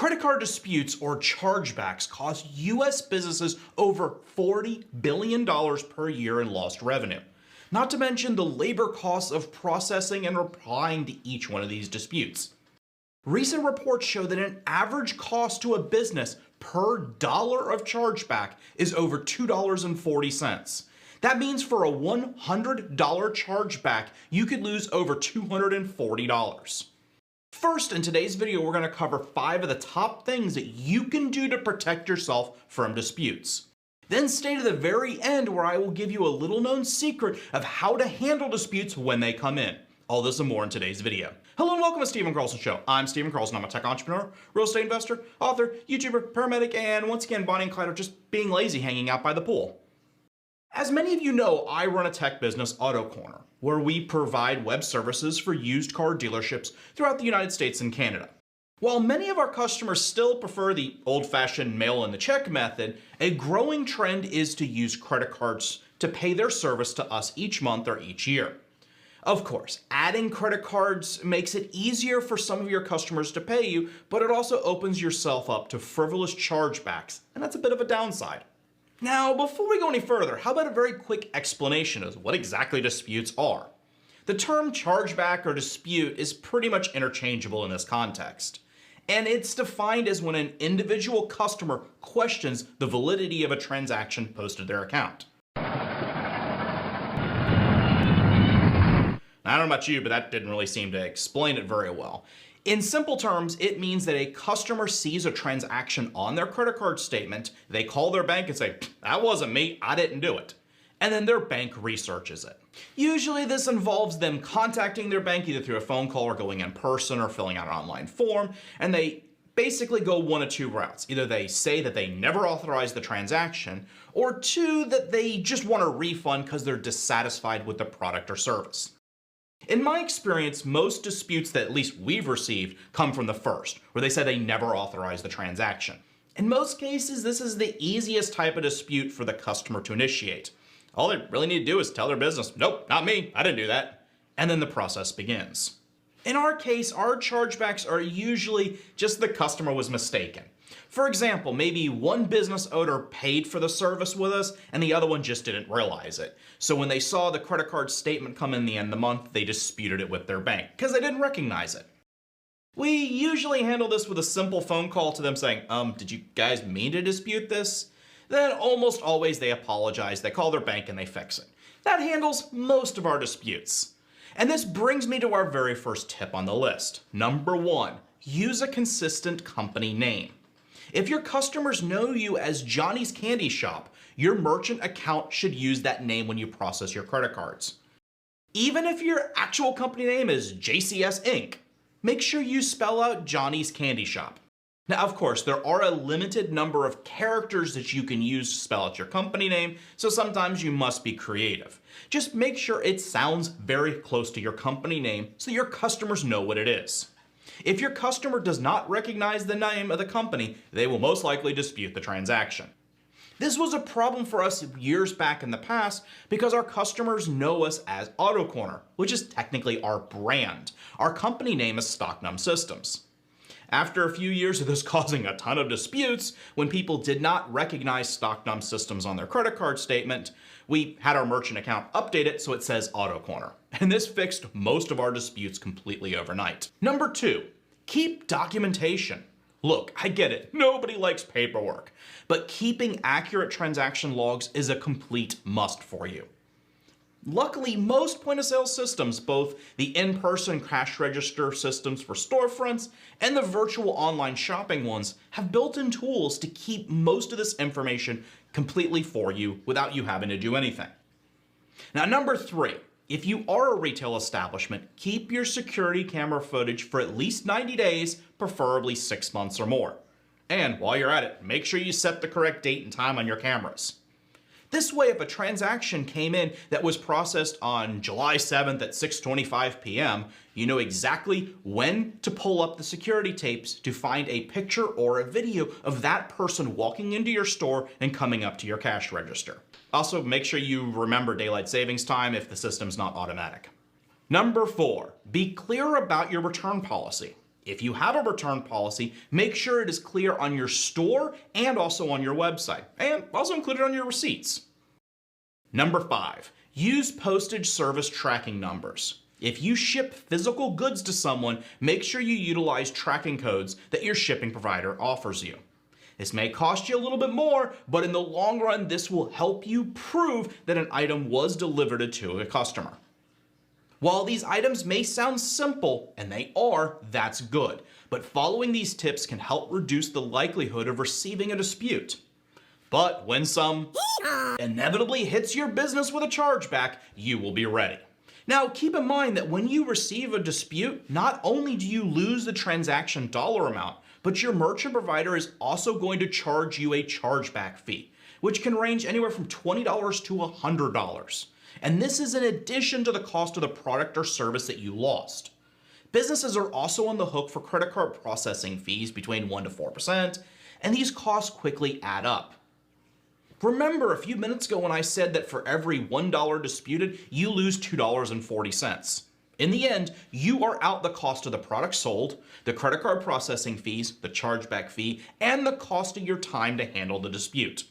Credit card disputes, or chargebacks, cost US businesses over $40 billion per year in lost revenue. Not to mention the labor costs of processing and replying to each one of these disputes. Recent reports show that an average cost to a business per dollar of chargeback is over $2.40. That means for a $100 chargeback, you could lose over $240. First, in today's video, we're going to cover 5 of the top things that you can do to protect yourself from disputes. Then stay to the very end where I will give you a little known secret of how to handle disputes when they come in. All this and more in today's video. Hello and welcome to Stephen Carlson Show. I'm Stephen Carlson. I'm a tech entrepreneur, real estate investor, author, YouTuber, paramedic, and once again, Bonnie and Clyde are just being lazy hanging out by the pool. As many of you know, I run a tech business, Auto Corner, where we provide web services for used car dealerships throughout the United States and Canada. While many of our customers still prefer the old-fashioned mail and the check method, a growing trend is to use credit cards to pay their service to us each month or each year. Of course, adding credit cards makes it easier for some of your customers to pay you, but it also opens yourself up to frivolous chargebacks, and that's a bit of a downside. Now, before we go any further, how about a very quick explanation of what exactly disputes are? The term chargeback or dispute is pretty much interchangeable in this context, and it's defined as when an individual customer questions the validity of a transaction posted to their account. I don't know about you, but that didn't really seem to explain it very well. In simple terms, it means that a customer sees a transaction on their credit card statement, they call their bank and say, "That wasn't me, I didn't do it." And then their bank researches it. Usually this involves them contacting their bank either through a phone call or going in person or filling out an online form, and they basically go one of two routes. Either they say that they never authorized the transaction, or 2, that they just want a refund because they're dissatisfied with the product or service. In my experience, most disputes that at least we've received come from the first, where they said they never authorized the transaction. In most cases, this is the easiest type of dispute for the customer to initiate. All they really need to do is tell their business, "Nope, not me, I didn't do that." And then the process begins. In our case, our chargebacks are usually just the customer was mistaken. For example, maybe one business owner paid for the service with us and the other one just didn't realize it. So when they saw the credit card statement come in the end of the month, they disputed it with their bank because they didn't recognize it. We usually handle this with a simple phone call to them saying, "Did you guys mean to dispute this?" Then almost always they apologize, they call their bank and they fix it. That handles most of our disputes. And this brings me to our very first tip on the list. Number 1, use a consistent company name. If your customers know you as Johnny's Candy Shop, your merchant account should use that name when you process your credit cards. Even if your actual company name is JCS Inc., make sure you spell out Johnny's Candy Shop. Now, of course, there are a limited number of characters that you can use to spell out your company name, so sometimes you must be creative. Just make sure it sounds very close to your company name so your customers know what it is. If your customer does not recognize the name of the company, they will most likely dispute the transaction. This was a problem for us years back in the past because our customers know us as Auto Corner, which is technically our brand. Our company name is Stocknum Systems. After a few years of this causing a ton of disputes, when people did not recognize Stocknum Systems on their credit card statement, we had our merchant account update it so it says Auto Corner. And this fixed most of our disputes completely overnight. Number 2, keep documentation. Look, I get it, nobody likes paperwork, but keeping accurate transaction logs is a complete must for you. Luckily, most point-of-sale systems, both the in-person cash register systems for storefronts and the virtual online shopping ones, have built-in tools to keep most of this information completely for you without you having to do anything. Now, number 3, if you are a retail establishment, keep your security camera footage for at least 90 days, preferably 6 months or more. And while you're at it, make sure you set the correct date and time on your cameras. This way, if a transaction came in that was processed on July 7th at 6:25 p.m., you know exactly when to pull up the security tapes to find a picture or a video of that person walking into your store and coming up to your cash register. Also, make sure you remember daylight savings time if the system's not automatic. Number 4, be clear about your return policy. If you have a return policy, make sure it is clear on your store and also on your website, and also included on your receipts. Number 5, use postage service tracking numbers. If you ship physical goods to someone, make sure you utilize tracking codes that your shipping provider offers you. This may cost you a little bit more, but in the long run, this will help you prove that an item was delivered to a customer. While these items may sound simple, and they are, that's good, but following these tips can help reduce the likelihood of receiving a dispute. But when some inevitably hits your business with a chargeback, you will be ready. Now, keep in mind that when you receive a dispute, not only do you lose the transaction dollar amount, but your merchant provider is also going to charge you a chargeback fee, which can range anywhere from $20 to $100. And this is in addition to the cost of the product or service that you lost. Businesses are also on the hook for credit card processing fees between 1% to 4%, and these costs quickly add up. Remember a few minutes ago when I said that for every $1 disputed, you lose $2.40. In the end, you are out the cost of the product sold, the credit card processing fees, the chargeback fee, and the cost of your time to handle the dispute.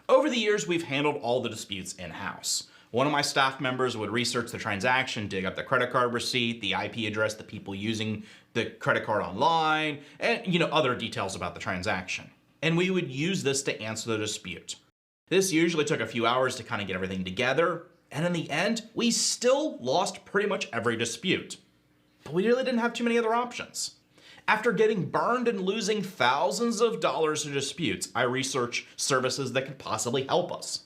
Over the years, we've handled all the disputes in-house. One of my staff members would research the transaction, dig up the credit card receipt, the IP address, the people using the credit card online, and other details about the transaction. And we would use this to answer the dispute. This usually took a few hours to kind of get everything together, and in the end, we still lost pretty much every dispute. But we really didn't have too many other options. After getting burned and losing thousands of dollars in disputes, I researched services that could possibly help us.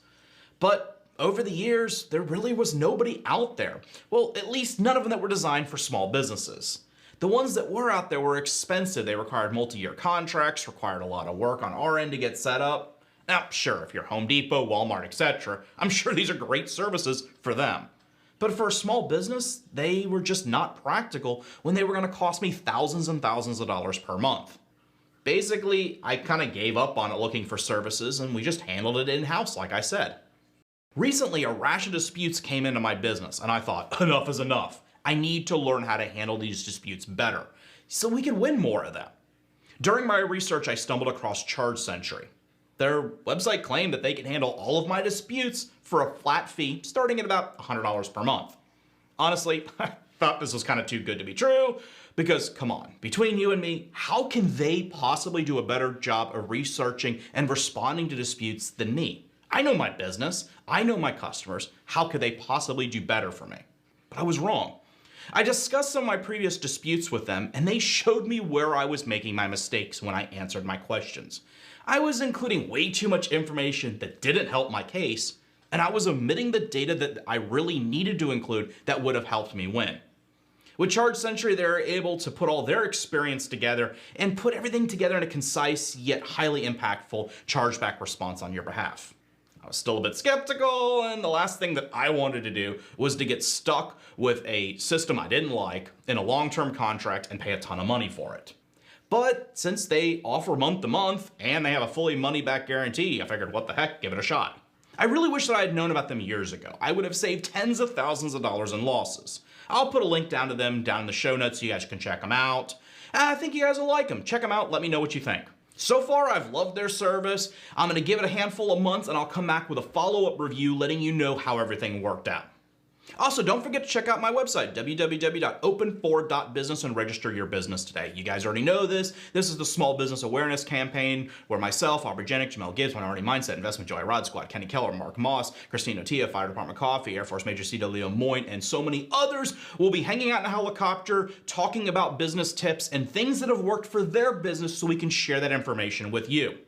But over the years, there really was nobody out there. Well, at least none of them that were designed for small businesses. The ones that were out there were expensive. They required multi-year contracts, required a lot of work on our end to get set up. Now, sure, if you're Home Depot, Walmart, etc., I'm sure these are great services for them. But for a small business, they were just not practical when they were going to cost me thousands and thousands of dollars per month. Basically, I kind of gave up on it looking for services, and we just handled it in-house, like I said. Recently, a rash of disputes came into my business, and I thought, enough is enough. I need to learn how to handle these disputes better, so we can win more of them. During my research, I stumbled across ChargeSentry. Their website claimed that they could handle all of my disputes for a flat fee starting at about $100 per month. Honestly, I thought this was kind of too good to be true, because come on, between you and me, how can they possibly do a better job of researching and responding to disputes than me? I know my business, I know my customers, how could they possibly do better for me? But I was wrong. I discussed some of my previous disputes with them, and they showed me where I was making my mistakes when I answered my questions. I was including way too much information that didn't help my case, and I was omitting the data that I really needed to include that would have helped me win. With ChargeSentry, they're able to put all their experience together and put everything together in a concise yet highly impactful chargeback response on your behalf. I was still a bit skeptical, and the last thing that I wanted to do was to get stuck with a system I didn't like in a long-term contract and pay a ton of money for it. But since they offer month to month and they have a fully money-back guarantee, I figured, what the heck, give it a shot. I really wish that I had known about them years ago. I would have saved tens of thousands of dollars in losses. I'll put a link down to them down in the show notes so you guys can check them out. I think you guys will like them. Check them out, let me know what you think. So far, I've loved their service. I'm going to give it a handful of months and I'll come back with a follow-up review letting you know how everything worked out. Also, don't forget to check out my website, www.open4.business, and register your business today. You guys already know this. This is the Small Business Awareness Campaign where myself, Aubrey Jenick, Jamel Gibbs, Minority Mindset, Investment Joy, Rod Squad, Kenny Keller, Mark Moss, Christina Tia, Fire Department Coffee, Air Force Major C. Leo Moyne, and so many others will be hanging out in a helicopter, talking about business tips and things that have worked for their business so we can share that information with you.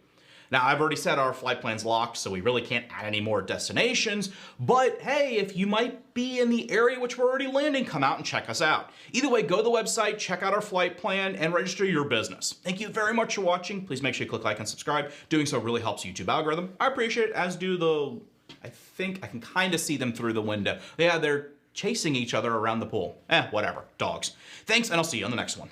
Now, I've already said our flight plan's locked, so we really can't add any more destinations, but hey, if you might be in the area which we're already landing, come out and check us out. Either way, go to the website, check out our flight plan, and register your business. Thank you very much for watching. Please make sure you click like and subscribe. Doing so really helps YouTube algorithm. I appreciate it, as do the... I think I can kind of see them through the window. Yeah, they're chasing each other around the pool. Whatever. Dogs. Thanks, and I'll see you on the next one.